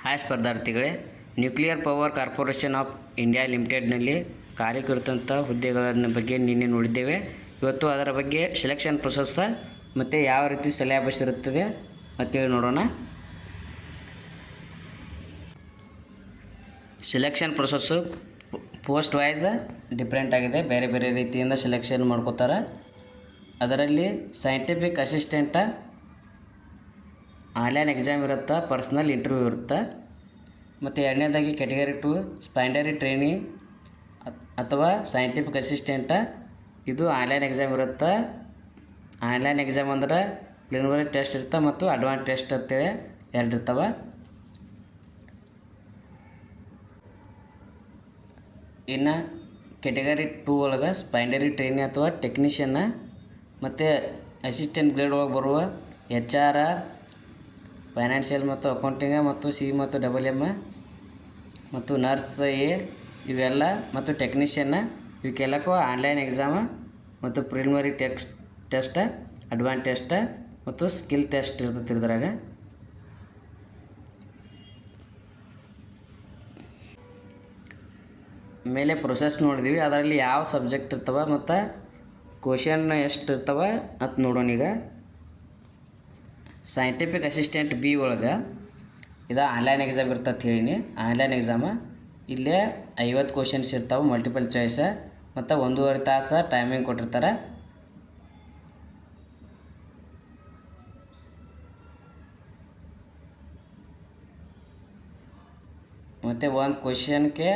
Hi ಸ್ಪರ್ಧಾರ್ಥಿಗಳೇ, nuclear power corporation of India ಲಿಮಿಟೆಡ್ನಲ್ಲಿ ಖಾಲಿ ಕುರಿತಂಥ ಹುದ್ದೆಗಳ ಬಗ್ಗೆ ನಿನ್ನೆ ನೋಡಿದ್ದೇವೆ. ಇವತ್ತು ಅದರ ಬಗ್ಗೆ ಸೆಲೆಕ್ಷನ್ ಪ್ರೊಸೆಸ್ ಮತ್ತು ಯಾವ ರೀತಿ ಸಿಲೆಬಸ್ ಇರುತ್ತದೆ ಅಂತೇಳಿ ನೋಡೋಣ. Selection process post wise different ಆಗಿದೆ. ಬೇರೆ ಬೇರೆ ರೀತಿಯಿಂದ ಸೆಲೆಕ್ಷನ್ ಮಾಡ್ಕೋತಾರೆ. ಅದರಲ್ಲಿ ಸೈಂಟಿಫಿಕ್ ಅಸಿಸ್ಟೆಂಟ ಆನ್ಲೈನ್ ಎಕ್ಸಾಮ್ ಇರುತ್ತೆ, ಪರ್ಸ್ನಲ್ ಇಂಟರ್ವ್ಯೂ ಇರುತ್ತೆ. ಮತ್ತು ಎರಡನೇದಾಗಿ ಕ್ಯಾಟಗರಿ 2 ಸ್ಪೈಂಡರಿ ಟ್ರೈನಿ ಅಥವಾ ಸೈಂಟಿಫಿಕ್ ಅಸಿಸ್ಟೆಂಟ, ಇದು ಆನ್ಲೈನ್ ಎಕ್ಸಾಮ್ ಇರುತ್ತೆ. ಆನ್ಲೈನ್ ಎಕ್ಸಾಮ್ ಅಂದ್ರೆ ಪ್ರಿಲಿಮಿನರಿ ಟೆಸ್ಟ್ ಇರುತ್ತೆ ಮತ್ತು ಅಡ್ವಾನ್ಸ್ ಟೆಸ್ಟ್ ಅಂತೇಳಿ ಎರಡು ಇರ್ತವೆ. ಇನ್ನು ಕ್ಯಾಟಗರಿ 2 ಒಳಗೆ ಸ್ಪೈಂಡರಿ ಟ್ರೈನಿ ಅಥವಾ ಟೆಕ್ನಿಷಿಯನ್ನ ಮತ್ತು ಅಸಿಸ್ಟೆಂಟ್ ಗ್ರೇಡ್ ಒಳಗೆ ಬರುವ HR, ಫೈನಾನ್ಷಿಯಲ್ ಮತ್ತು ಅಕೌಂಟಿಂಗ ಮತ್ತು C ಮತ್ತು MM ಮತ್ತು ನರ್ಸ್ A ಇವೆಲ್ಲ ಮತ್ತು ಟೆಕ್ನಿಷಿಯನ್ನ ಇವಕ್ಕೆಲ್ಲಕ್ಕೂ ಆನ್ಲೈನ್ ಎಕ್ಸಾಮ ಮತ್ತು ಪ್ರಿಲಿಮಿನರಿ ಟೆಸ್ಟ್, ಅಡ್ವಾನ್ಸ್ ಟೆಸ್ಟ್ ಮತ್ತು ಸ್ಕಿಲ್ ಟೆಸ್ಟ್ ಇರ್ತೈತೆ. ಇದ್ರಾಗ ಮೇಲೆ ಪ್ರೊಸೆಸ್ ನೋಡಿದ್ವಿ. ಅದರಲ್ಲಿ ಯಾವ ಸಬ್ಜೆಕ್ಟ್ ಇರ್ತವೆ ಮತ್ತು ಕ್ವಶನ್ ಎಷ್ಟು ಇರ್ತವೆ ಅಂತ ನೋಡೋಣ. ಈಗ ಸೈಂಟಿಫಿಕ್ ಅಸಿಸ್ಟೆಂಟ್ B ಒಳಗೆ ಇದು ಆನ್ಲೈನ್ ಎಕ್ಸಾಮ್ ಇರ್ತದೆ ಹೇಳಿನಿ. ಆನ್ಲೈನ್ ಎಕ್ಸಾಮ ಇಲ್ಲೇ 50 ಕ್ವಶನ್ಸ್ ಇರ್ತಾವೆ, ಮಲ್ಟಿಪಲ್ ಚಾಯ್ಸ ಮತ್ತು 1.5 ತಾಸು ಟೈಮಿಂಗ್ ಕೊಟ್ಟಿರ್ತಾರೆ. ಮತ್ತು ಒಂದು ಕ್ವಶನ್ಗೆ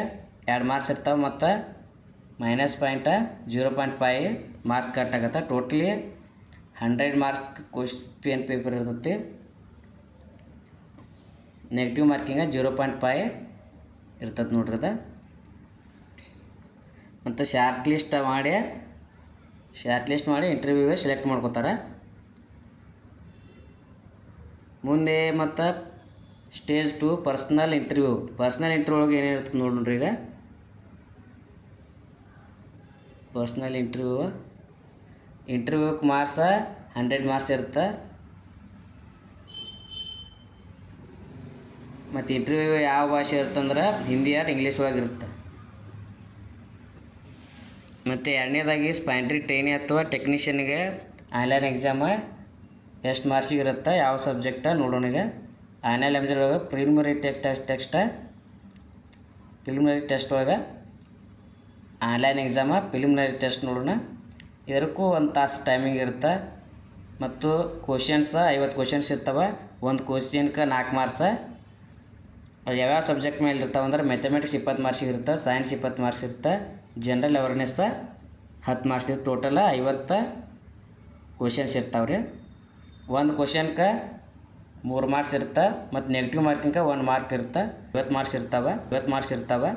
2 ಮಾರ್ಕ್ಸ್ ಇರ್ತಾವೆ ಮತ್ತು ಮೈನಸ್ ಪಾಯಿಂಟ 0.5 ಮಾರ್ಕ್ಸ್ ಕಟ್ ಆಗುತ್ತೆ. ಟೋಟಲಿ 100 ಮಾರ್ಕ್ಸ್ ಕ್ವಶನ್ ಪೇಪರ್ ಇರ್ತೈತಿ. ನೆಗೆಟಿವ್ ಮಾರ್ಕಿಂಗ 0.5 ಇರ್ತದೆ ನೋಡ್ರಿ. ಅದು ಮತ್ತು ಶಾರ್ಟ್ ಲಿಸ್ಟ್ ಮಾಡಿ ಇಂಟರ್ವ್ಯೂಗೆ ಸೆಲೆಕ್ಟ್ ಮಾಡ್ಕೋತಾರೆ. ಮುಂದೆ ಮತ್ತು ಸ್ಟೇಜ್ 2 ಪರ್ಸ್ನಲ್ ಇಂಟರ್ವ್ಯೂ ಒಳಗೆ ಏನಿರ್ತದೆ ನೋಡ್ರಿ. ಈಗ ಪರ್ಸ್ನಲ್ ಇಂಟರ್ವ್ಯೂಕ್ಕೆ ಮಾರ್ಕ್ಸ 100 ಮಾರ್ಕ್ಸ್ ಇರುತ್ತೆ. ಮತ್ತು ಇಂಟರ್ವ್ಯೂ ಯಾವ ಭಾಷೆ ಇರುತ್ತಂದ್ರೆ ಹಿಂದಿ ಆರ್ ಇಂಗ್ಲೀಷ್ ಒಳಗಿರುತ್ತೆ. ಮತ್ತು ಎರಡನೇದಾಗಿ ಸ್ಪೈಂಡರಿ ಟ್ರೈನಿ ಅಥವಾ ಟೆಕ್ನಿಷಿಯನ್ಗೆ ಆನ್ಲೈನ್ ಎಕ್ಸಾಮ ಎಷ್ಟು ಮಾರ್ಕ್ಸಿಗೆ ಇರುತ್ತೆ, ಯಾವ ಸಬ್ಜೆಕ್ಟ ನೋಡೋಣ. ಈಗ ಆನ್ಲೈನ್ ಎಕ್ಸಾಮ್ ಒಳಗೆ ಪ್ರಿಲಿಮಿನರಿ ಟೆಸ್ಟ್ ಒಳಗೆ ಆನ್ಲೈನ್ ಎಕ್ಸಾಮ ಪ್ರಿಲಿಮಿನರಿ ಟೆಸ್ಟ್ ನೋಡೋಣ. ಇದಕ್ಕೂ 1 ತಾಸು ಟೈಮಿಂಗ್ ಇರುತ್ತೆ ಮತ್ತು ಕ್ವಶನ್ಸ 50 ಕ್ವಶನ್ಸ್ ಇರ್ತವೆ. ಒಂದು ಕ್ವಶನ್ಗೆ 4 ಮಾರ್ಕ್ಸ. ಅದು ಯಾವ್ಯಾವ ಸಬ್ಜೆಕ್ಟ್ ಮೇಲೆ ಇರ್ತಾವೆ ಅಂದ್ರೆ ಮ್ಯಾಥಮೆಟಿಕ್ಸ್ 20 ಮಾರ್ಕ್ಸಿಗೆ ಇರುತ್ತೆ, ಸೈನ್ಸ್ 20 ಮಾರ್ಕ್ಸ್ ಇರುತ್ತೆ, ಜನರಲ್ ಅವೇರ್ನೆಸ್ 10 ಮಾರ್ಕ್ಸ್ ಇರುತ್ತೆ. ಟೋಟಲ 50 ಕ್ವಶನ್ಸ್ ಇರ್ತಾವೆ ರೀ. ಒಂದು ಕ್ವಶನ್ಗೆ 3 ಮಾರ್ಕ್ಸ್ ಇರುತ್ತೆ ಮತ್ತು ನೆಗೆಟಿವ್ ಮಾರ್ಕಿಂಗೆ 1 ಮಾರ್ಕ್ ಇರುತ್ತೆ. 20 ಮಾರ್ಕ್ಸ್ ಇರ್ತವೆ.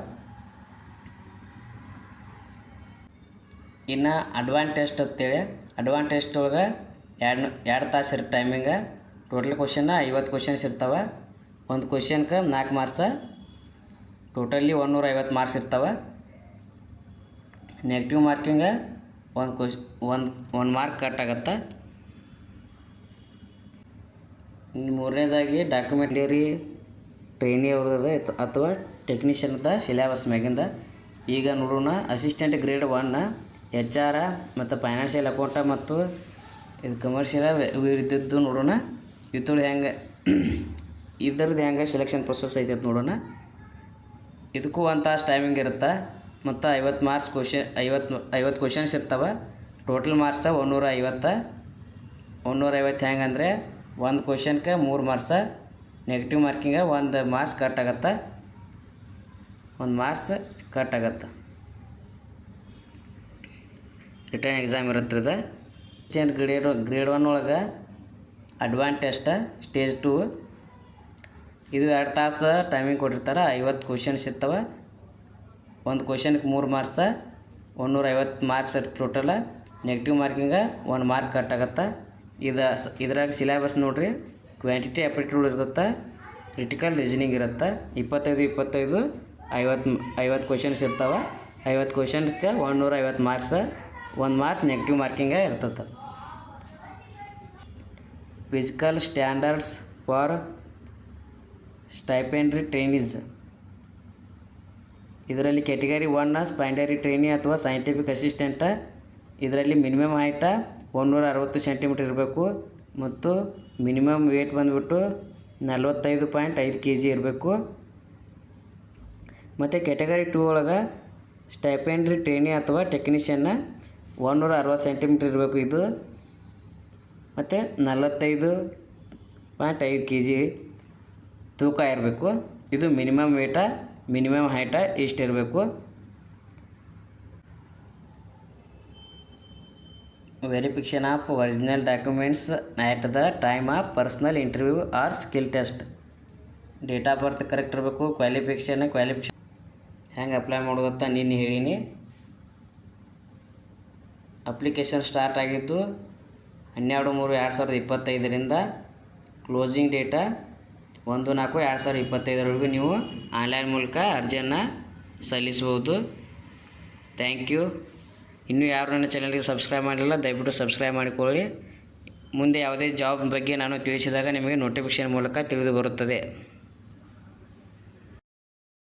ಇನ್ನು ಅಡ್ವಾನ್ಸ್ ಟೆಸ್ಟ್ ಅಂತೇಳಿ, ಅಡ್ವಾನ್ಸ್ ಟೆಸ್ಟ್ ಒಳಗೆ 2 ತಾಸು ಇರುತ್ತೆ ಟೈಮಿಂಗ. ಟೋಟಲ್ ಕ್ವಶನ್ನ 50 ಕ್ವಶನ್ಸ್ ಇರ್ತವೆ. ಒಂದು ಕ್ವಶನ್ಗೆ 4 ಮಾರ್ಕ್ಸ. ಟೋಟಲಿ 150 ಮಾರ್ಕ್ಸ್ ಇರ್ತವೆ. ನೆಗೆಟಿವ್ ಮಾರ್ಕಿಂಗ 1 ಮಾರ್ಕ್ ಕಟ್ ಆಗುತ್ತೆ. ಮೂರನೇದಾಗಿ ಡಾಕ್ಯುಮೆಂಟರಿ ಟ್ರೈನಿ ಅವ್ರದ್ದು ಅಥವಾ ಟೆಕ್ನಿಷಿಯನ್ದ ಸಿಲೆಬಸ್ ಮ್ಯಾಗಿಂದ ಈಗ ನೋಡೋಣ. ಅಸಿಸ್ಟೆಂಟ್ ಗ್ರೇಡ್ 1 HR ಮತ್ತು ಫೈನಾನ್ಷಿಯಲ್ ಅಕೌಂಟ ಮತ್ತು ಇದು ಕಮರ್ಷಿಯಲ್ ಇದ್ದಿದ್ದು ನೋಡೋಣ. ಇದ್ರದ್ದು ಹೆಂಗೆ ಸೆಲೆಕ್ಷನ್ ಪ್ರೊಸೆಸ್ ಐತೆ ಅಂತ ನೋಡೋಣ. ಇದಕ್ಕೂ 1 ತಾಸು ಟೈಮಿಂಗ್ ಇರುತ್ತೆ ಮತ್ತು 50 ಮಾರ್ಕ್ಸ್ ಐವತ್ತು ಕ್ವಶನ್ಸ್ ಇರ್ತವೆ. ಟೋಟಲ್ ಮಾರ್ಕ್ಸ 150 ಹೆಂಗಂದರೆ ಒಂದು ಕ್ವಶನ್ಗೆ 3 ಮಾರ್ಕ್ಸ. ನೆಗೆಟಿವ್ ಮಾರ್ಕಿಂಗ 1 ಮಾರ್ಕ್ಸ್ ಕಟ್ ಆಗುತ್ತೆ. 1 ಮಾರ್ಕ್ಸ್ ಕಟ್ ಆಗುತ್ತೆ. ರಿಟರ್ನ್ ಎಕ್ಸಾಮ್ ಇರುತ್ತೆ. ಇದು ಗ್ರೇಡ್ 1 ಒಳಗೆ ಅಡ್ವಾನ್ಸ್ ಟೆಸ್ಟ್ ಸ್ಟೇಜ್ 2 ಇದು 2 ತಾಸು ಟೈಮಿಂಗ್ ಕೊಟ್ಟಿರ್ತಾರೆ. 50 ಕ್ವಶನ್ಸ್ ಇರ್ತವೆ. ಒಂದು ಕ್ವಶನ್ಗೆ 3 ಮಾರ್ಕ್ಸ. 150 ಮಾರ್ಕ್ಸ್ ಇರುತ್ತೆ ಟೋಟಲ. ನೆಗೆಟಿವ್ ಮಾರ್ಕಿಂಗ 1 ಮಾರ್ಕ್ ಕಟ್ ಆಗುತ್ತೆ. ಇದ್ರಾಗ ಸಿಲೆಬಸ್ ನೋಡಿರಿ. ಕ್ವಾಂಟಿಟಿ ಆಪ್ಟಿಟ್ಯೂಡ್ ಇರುತ್ತೆ, ಕ್ರಿಟಿಕಲ್ ರೀಸನಿಂಗ್ ಇರುತ್ತೆ. 25 50 ಕ್ವಶನ್ಸ್ ಇರ್ತವೆ. 50 ಕ್ವಶನ್ಗೆ 150 ಮಾರ್ಕ್ಸ. 1 ಮಾರ್ಕ್ಸ್ ನೆಗೆಟಿವ್ ಮಾರ್ಕಿಂಗ ಇರ್ತದೆ. Physical standards for stipendiary trainees. ಇದರಲ್ಲಿ ಕ್ಯಾಟಗರಿ 1 ಸ್ಪೈಂಡರಿ ಟ್ರೈನಿ ಅಥವಾ ಸೈಂಟಿಫಿಕ್ ಅಸಿಸ್ಟೆಂಟ. ಇದರಲ್ಲಿ ಮಿನಿಮಮ್ ಹೈಟ 160 ಸೆಂಟಿಮೀಟರ್ ಇರಬೇಕು ಮತ್ತು ಮಿನಿಮಮ್ ವೇಟ್ ಬಂದುಬಿಟ್ಟು 45.5 kg ಇರಬೇಕು. ಮತ್ತು ಕ್ಯಾಟಗರಿ 2 ಒಳಗೆ ಸ್ಟೈಪೆಂಡ್ರಿ ಟ್ರೈನಿ ಅಥವಾ ಟೆಕ್ನಿಷಿಯನ್ನ 160 ಸೆಂಟಿಮೀಟರ್ ಇರಬೇಕು ಇದು, ಮತ್ತು 45.5 kg ತೂಕ ಇರಬೇಕು. ಇದು ಮಿನಿಮಮ್ ವೇಟ, ಮಿನಿಮಮ್ ಹೈಟ ಇಷ್ಟಿರಬೇಕು. Verification of original documents at the time of personal interview or skill test. Date of birth correct ಇರಬೇಕು. ಕ್ವಾಲಿಫಿಕೇಷನ್ ಹೆಂಗೆ ಅಪ್ಲೈ ಮಾಡೋದಂತ ನಿನ್ನೆ ಹೇಳೀನಿ. ಅಪ್ಲಿಕೇಶನ್ ಸ್ಟಾರ್ಟ್ ಆಗಿದ್ದು 12/3/2025 ಕ್ಲೋಸಿಂಗ್ ಡೇಟ 1/4/2025 ನೀವು ಆನ್ಲೈನ್ ಮೂಲಕ ಅರ್ಜಿಯನ್ನು ಸಲ್ಲಿಸ್ಬೋದು. Thank you. ಇನ್ನೂ ಯಾರು ನನ್ನ ಚಾನಲ್ಗೆ ಸಬ್ಸ್ಕ್ರೈಬ್ ಮಾಡಿಲ್ಲ ದಯವಿಟ್ಟು ಸಬ್ಸ್ಕ್ರೈಬ್ ಮಾಡಿಕೊಳ್ಳಿ. ಮುಂದೆ ಯಾವುದೇ ಜಾಬ್ ಬಗ್ಗೆ ನಾನು ತಿಳಿಸಿದಾಗ ನಿಮಗೆ ನೋಟಿಫಿಕೇಷನ್ ಮೂಲಕ ತಿಳಿದು ಬರುತ್ತದೆ.